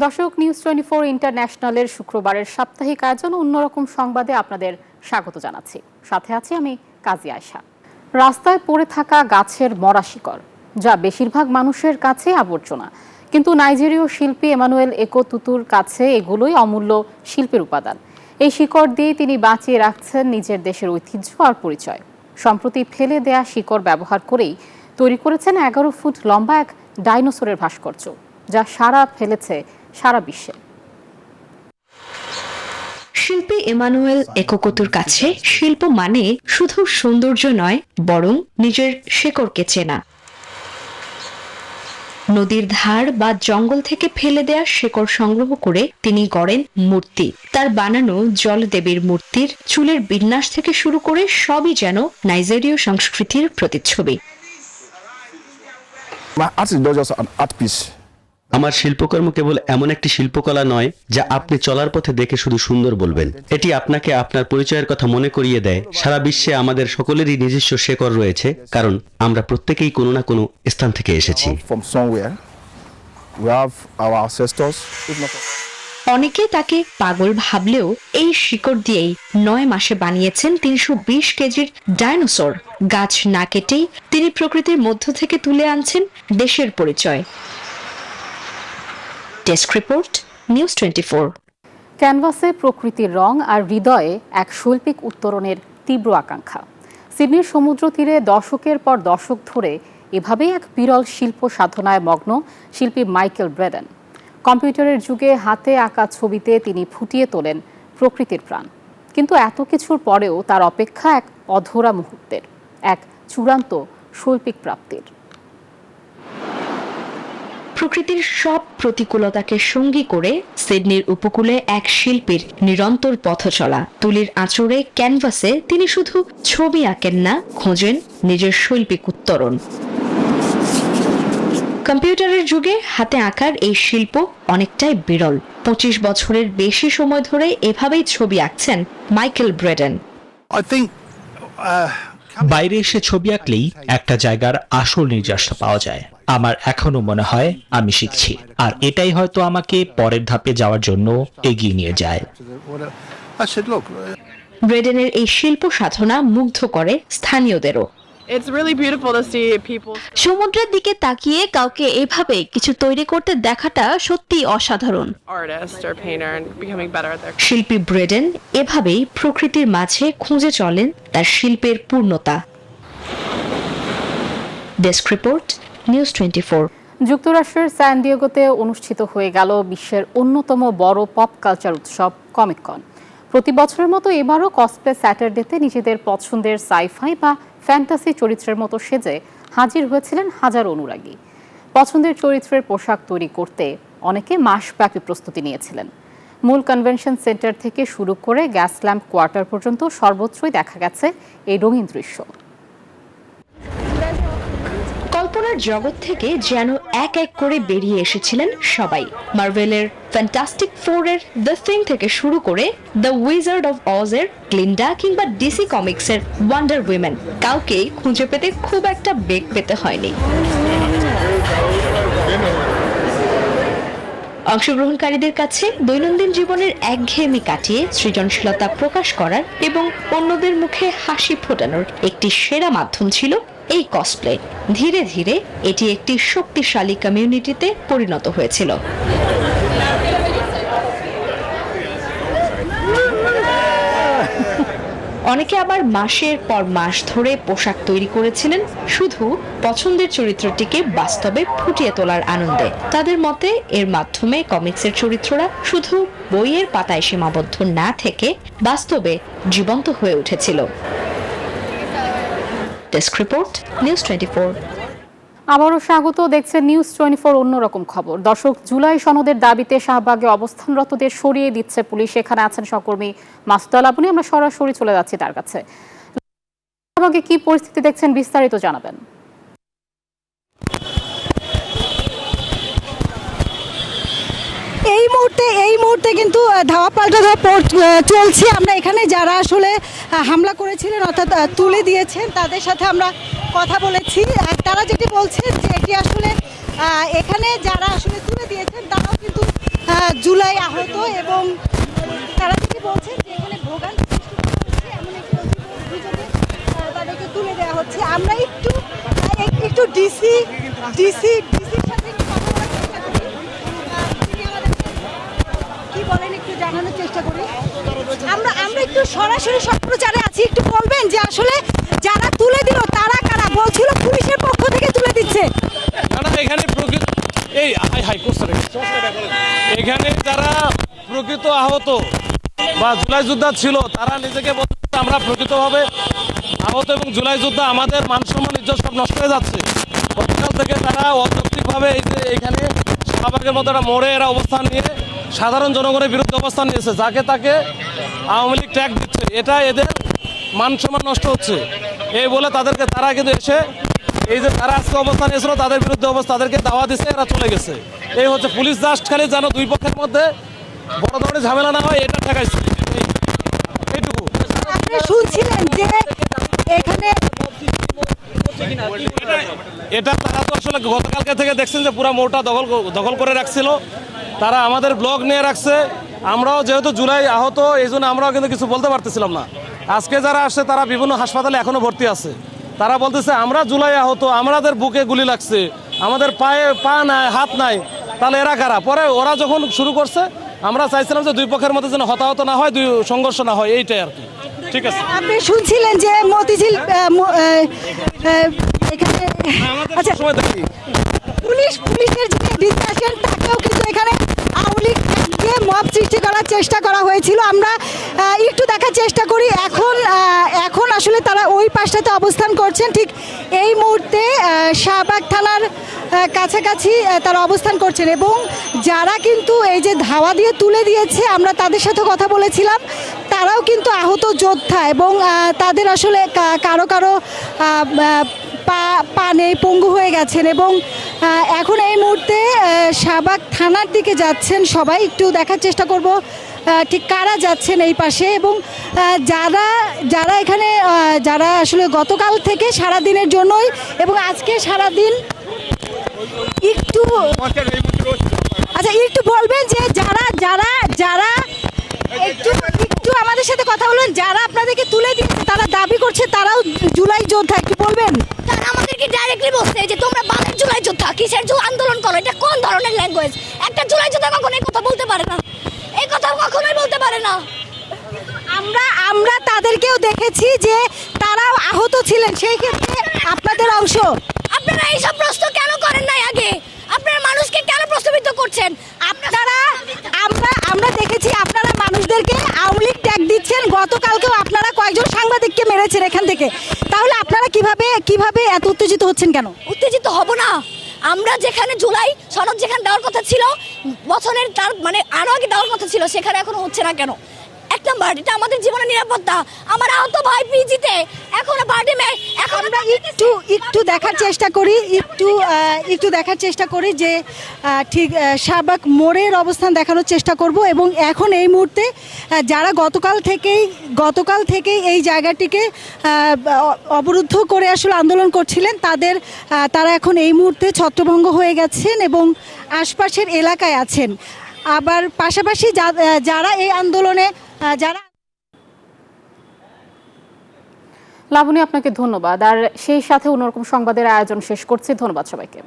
দর্শক, নিউজ 24 ইন্টারন্যাশনালের শুক্রবারের সাপ্তাহিক আয়োজন অন্যরকম সংবাদে আপনাদের স্বাগত জানাচ্ছি। সাথে আছি আমি কাজী আয়শা। রাস্তায় পড়ে থাকা গাছের মরা শিকড়, যা বেশিরভাগ মানুষের কাছে আবর্জনা, কিন্তু নাইজেরীয় শিল্পী এমানুয়েল একো তুতুর কাছে এগুলোই অমূল্য শিল্পের উপাদান। এই শিকড় দিয়ে তিনি বাঁচিয়ে রাখছেন নিজের দেশের ঐতিহ্য আর পরিচয়। সম্প্রতি ফেলে দেয়া শিকড় ব্যবহার করেই তৈরি করেছেন 11 ফুট লম্বা এক ডাইনোসরের ভাস্কর্য, যা ফেলেছে সারা বিশ্বে। শিল্পী এমানুয়েল একোতুর কাছে শিল্প মানে শুধু সৌন্দর্য নয়, বরং নিজের শেকড়কে চেনা। নদীর ধার বা জঙ্গল থেকে ফেলে দেয়া শেকড় সংগ্রহ করে তিনি গড়েন মূর্তি। তার বানানো জলদেবীর মূর্তির চুলের বিন্যাস থেকে শুরু করে সবই যেন নাইজেরীয় সংস্কৃতির প্রতিচ্ছবি। আমার শিল্পকর্ম কেবল এমন একটি শিল্পকলা নয় যা আপনি চলার পথে দেখে শুধু সুন্দর বলবেন। এটি আপনাকে আপনার পরিচয়ের কথা মনে করিয়ে দেয়। সারা বিশ্বে আমাদের সকলেরই নিজস্ব শেকড় রয়েছে, কারণ আমরা প্রত্যেকেই কোনো না কোনো স্থান থেকে এসেছি। অনেকে তাকে পাগল ভাবলেও এই শিকড় দিয়েই 9 মাসে বানিয়েছেন 320 কেজির ডাইনোসর। গাছ না কেটেই তিনি প্রকৃতির মধ্য থেকে তুলে আনছেন দেশের পরিচয়। Desk report, news 24। ক্যানভাসে প্রকৃতির রং আর হৃদয়ে এক শৈল্পিক উত্তরণের তীব্র আকাঙ্ক্ষা। সিডনির সমুদ্র তীরে দশকের পর দশক ধরে এভাবেই এক বিরল শিল্প সাধনায় মগ্ন শিল্পী মাইকেল ব্রেডেন। কম্পিউটারের যুগে হাতে আঁকা ছবিতে তিনি ফুটিয়ে তোলেন প্রকৃতির প্রাণ। কিন্তু এত কিছুর পরেও তার অপেক্ষা এক অধরা মুহূর্তের, এক চূড়ান্ত শৈল্পিক প্রাপ্তির। প্রকৃতির সব প্রতিকূলতাকে সঙ্গী করে সিডনির উপকূলে এক শিল্পীর নিরন্তর পথ চলা। তুলির আঁচড়ে ক্যানভাসে তিনি শুধু ছবি আঁকেন না, খোঁজেন নিজের শৈল্পিক উত্তরণ। কম্পিউটারের যুগে হাতে আঁকার এই শিল্প অনেকটাই বিরল। 25 বছরের বেশি সময় ধরে এভাবেই ছবি আঁকছেন মাইকেল ব্রেডেন। বাইরে এসে ছবি আঁকলেই একটা জায়গার আসল নির্যাসটা পাওয়া যায়। আমার এখনো মনে হয় আমি শিখছি, আর এটাই হয়তো আমাকে পরের ধাপে যাওয়ার জন্য এগিয়ে নিয়ে যায়। ব্রেডেনের এই শিল্প সাধনা মুগ্ধ করে স্থানীয়দেরও। সমুদ্রের দিকে তাকিয়ে কাউকে এভাবে কিছু তৈরি করতে দেখাটা সত্যিই অসাধারণ। শিল্পী ব্রেডেন এভাবেই প্রকৃতির মাঝে খুঁজে চলেন তার শিল্পের পূর্ণতা। Desk report, news 24। যুক্তরাষ্ট্রের স্যান ডিয়েগোতে অনুষ্ঠিত হয়ে গেল বিশ্বের অন্যতম বড় পপ কালচার উৎসব কমিক-কন। প্রতি বছরের মতো এবারও কসপ্লে স্যাটারডেতে নিজেদের পছন্দের সাইফাই বা ফ্যান্টাসি চরিত্রের মতো সেজে হাজির হয়েছিলেন হাজার অনুরাগী। পছন্দের চরিত্রের পোশাক তৈরি করতে অনেকে মাসব্যাপী প্রস্তুতি নিয়েছিলেন। মূল কনভেনশন সেন্টার থেকে শুরু করে গ্যাস ল্যাম্প কোয়ার্টার পর্যন্ত সর্বত্রই দেখা গেছে এই রঙিন দৃশ্য। কল্পনার জগৎ থেকে যেন এক এক করে বেরিয়ে এসেছিলেন সবাই। মার্ভেলের ফ্যান্টাস্টিক ফোরের দ্য থিং থেকে শুরু করে দ্য উইজার্ড অফ অজের গ্লিন্ডা কিংবা ডিসি কমিক্সের ওয়ান্ডার উইমেন, কাউকেই খুঁজে পেতে খুব একটা বেগ পেতে হয়নি। অংশগ্রহণকারীদের কাছে দৈনন্দিন জীবনের একঘেয়েমি কাটিয়ে সৃজনশীলতা প্রকাশ করার এবং অন্যদের মুখে হাসি ফোটানোর একটি সেরা মাধ্যম ছিল এই কসপ্লে। ধীরে ধীরে এটি একটি শক্তিশালী কমিউনিটিতে পরিণত হয়েছিল। অনেকে আবার মাসের পর মাস ধরে পোশাক তৈরি করেছিলেন শুধু পছন্দের চরিত্রটিকে বাস্তবে ফুটিয়ে তোলার আনন্দে। তাদের মতে এর মাধ্যমে কমিক্সের চরিত্ররা শুধু বইয়ের পাতায় সীমাবদ্ধ না থেকে বাস্তবে জীবন্ত হয়ে উঠেছিল। Desk report, news 24। আবারও স্বাগত, দেখছেন নিউজ 24 অন্যরকম খবর। দর্শক, জুলাই সনদের দাবিতে শাহবাগে অবস্থানরতদের সরিয়ে দিচ্ছে পুলিশ। এখানে আছেন সহকর্মী মাসুদ আল আবনী, আমরা সরাসরি চলে যাচ্ছি তার কাছে। শাহবাগে কি পরিস্থিতি দেখছেন, বিস্তারিত জানাবেন। এই মুহূর্তে কিন্তু ধাওয়া পাল্টা চলছে। আমরা এখানে যারা আসলে হামলা করেছিলেন অর্থাৎ তুলে দিয়েছেন তাদের সাথে আমরা কথা বলেছি। তারা যেটি বলছেন যে এটি আসলে এখানে যারা আসলে তুলে দিয়েছেন তারাও কিন্তু জুলাই আহত এবং তারা থেকে বলছেন যে এখানে ভোগান্তি সৃষ্টি করা হচ্ছে, এমন একটি অভিযোগে তাদেরকে তুলে দেওয়া হচ্ছে। আমরা একটু ডিসির সাথে একটু কথা বলার চেষ্টা করি। তিনি আমাদেরকে কি বলেন একটু জানানোর চেষ্টা করি। আমরা একটু সরাসরি সম্প্রচারে আছি, একটু বলবেন যে আসলে যারা তুলে দিল তারা কারা? বলছিল পুলিশের পক্ষ থেকে তুলে দিচ্ছে। এখানে এখানে যারা প্রকৃত আহত বা জুলাই যোদ্ধা ছিল তারা নিজেকে বলছে আমরা প্রকৃতভাবে আহত এবং জুলাই যোদ্ধা, আমাদের মান সম্মান ইজ্জত সব নষ্ট হয়ে যাচ্ছে। গতকাল থেকে তারা অযৌক্তিকভাবে এই যে এখানে শাহবাগের মতো একটা মোড়ে এরা অবস্থান নিয়ে সাধারণ জনগণের বিরুদ্ধে অবস্থান নিয়েছে, যাকে তাকে আওয়ামী লীগ ট্যাগ দিচ্ছে, এটা এদের মান সম্মান নষ্ট হচ্ছে। এই বলে তারা কিন্তু এসে এই যে তারা আজকে অবস্থান নিয়েছিল তাদের বিরুদ্ধে তাদেরকে দাওয়া দিচ্ছে, এরা চলে গেছে। এই হচ্ছে পুলিশ জাস্ট খালি যেন দুই পক্ষের মধ্যে বড় ধরনের ঝামেলা না হয় এটা ঠেকাইছে, এইটুকু। আপনি শুনছিলেন যে এখানে এটা তারা তো আসলে গতকালকে থেকে দেখছেন যে পুরো মোড়টা দখল করে রাখছিল, তারা আমাদের ব্লক নিয়ে রাখছে। আমরাও যেহেতু জুলাই আহত এই জন্য আমরাও কিন্তু কিছু বলতে পারতেছিলাম না। আজকে যারা আসছে তারা বিভিন্ন হাসপাতালে এখনো ভর্তি আছে, তারা বলতেছে আমরা জুলাই আহত, আমাদের বুকে গুলি লাগছে, আমাদের পা নাই হাত নাই, তাহলে এরা কারা? পরে ওরা যখন শুরু করছে আমরা চাইছিলাম যে দুই পক্ষের মধ্যে যেন হতাহত না হয়, দুই সংঘর্ষ না হয়, এইটাই আর কি। ঠিক আছে, আপনি শুনছিলেন যে মতিঝিল এখানে আচ্ছা সময় দেখি পুলিশের যে দিতে আসেন তাকেও কিন্তু এখানে আওয়ামী লীগকে মব সৃষ্টি করার চেষ্টা করা হয়েছিল। আমরা একটু দেখার চেষ্টা করি। এখন আসলে তারা ওই পাশটাতে অবস্থান করছেন, ঠিক এই মুহূর্তে শাহবাগ থানার কাছাকাছি তারা অবস্থান করছেন এবং যারা কিন্তু এই যে ধাওয়া দিয়ে তুলে দিয়েছে আমরা তাদের সাথে কথা বলেছিলাম, তারাও কিন্তু আহত যোদ্ধা এবং তাদের আসলে কারো পা নেই, পঙ্গু হয়ে গেছেন এবং এখন এই মুহূর্তে শাহবাগ থানার দিকে যাচ্ছেন সবাই। একটু দেখার চেষ্টা করব ঠিক কারা যাচ্ছেন এই পাশে এবং যারা এখানে যারা আসলে গতকাল থেকে সারা দিনের জন্যই এবং আজকে সারা দিন একটু আচ্ছা একটু বলবেন যে যারা একটু আমাদের সাথে কথা বলবেন, যারা আপনাদেরকে তুলে দিচ্ছে তারা দাবি করছে তারাও জুলাই যোদ্ধা, একটু বলবেন। তারা আমাদেরকে ডাইরেক্টলি বলছে যে তোমরা বাংলার জুলাই যোদ্ধা, কিসের আন্দোলন করো, এটা কোন ধরনের ল্যাঙ্গুয়েজ? একটা জুলাই যোদ্ধা কখনো এই কথা বলতে পারে না, এই কথা কখনোই বলতে পারে না। আমরা তাদেরকেও দেখেছি যে তারাও আহত ছিলেন, সেই ক্ষেত্রে আপনাদের অংশ। আপনারা এইসব প্রশ্ন কেন করেন নাই আগে? আপনারা মানুষকে কেন প্রশ্নবিদ্ধ করছেন? আমরা দেখেছি আপনারা মানুষদেরকে আওয়ামী লীগ ট্যাগ দিচ্ছেন, গতকালকেও আপনারা কয়েকজন সাংবাদিককে মেরেছেন এখান থেকে। তাহলে আপনারা কিভাবে এত উত্তেজিত হচ্ছেন কেন? উত্তেজিত হব না। আমরা যেখানে জুলাই সনদ যেখানে দেওয়ার কথা ছিল বছরের তার মানে আরো আগে দেওয়ার কথা ছিল, সেখানে এখনো হচ্ছে না কেন? এক নাম্বার, এটা আমাদের জীবনের নিরাপত্তা। আমার আহত ভাই পিজিতে এখনো পার্টি এখন আমরা একটু দেখার চেষ্টা করি যে ঠিক শাহবাগ মোড়ের অবস্থান দেখানোর চেষ্টা করব এবং এখন এই মুহূর্তে যারা গতকাল থেকেই এই জায়গাটিকে অবরুদ্ধ করে আসলে আন্দোলন করছিলেন তারা এখন এই মুহূর্তে ছত্রভঙ্গ হয়ে গেছেন এবং আশপাশের এলাকায় আছেন। আবার পাশাপাশি যারা এই আন্দোলনে লাবণী, আপনাকে ধন্যবাদ। আর সেই সাথে অন্যরকম সংবাদের আয়োজন শেষ করছি। ধন্যবাদ সবাইকে।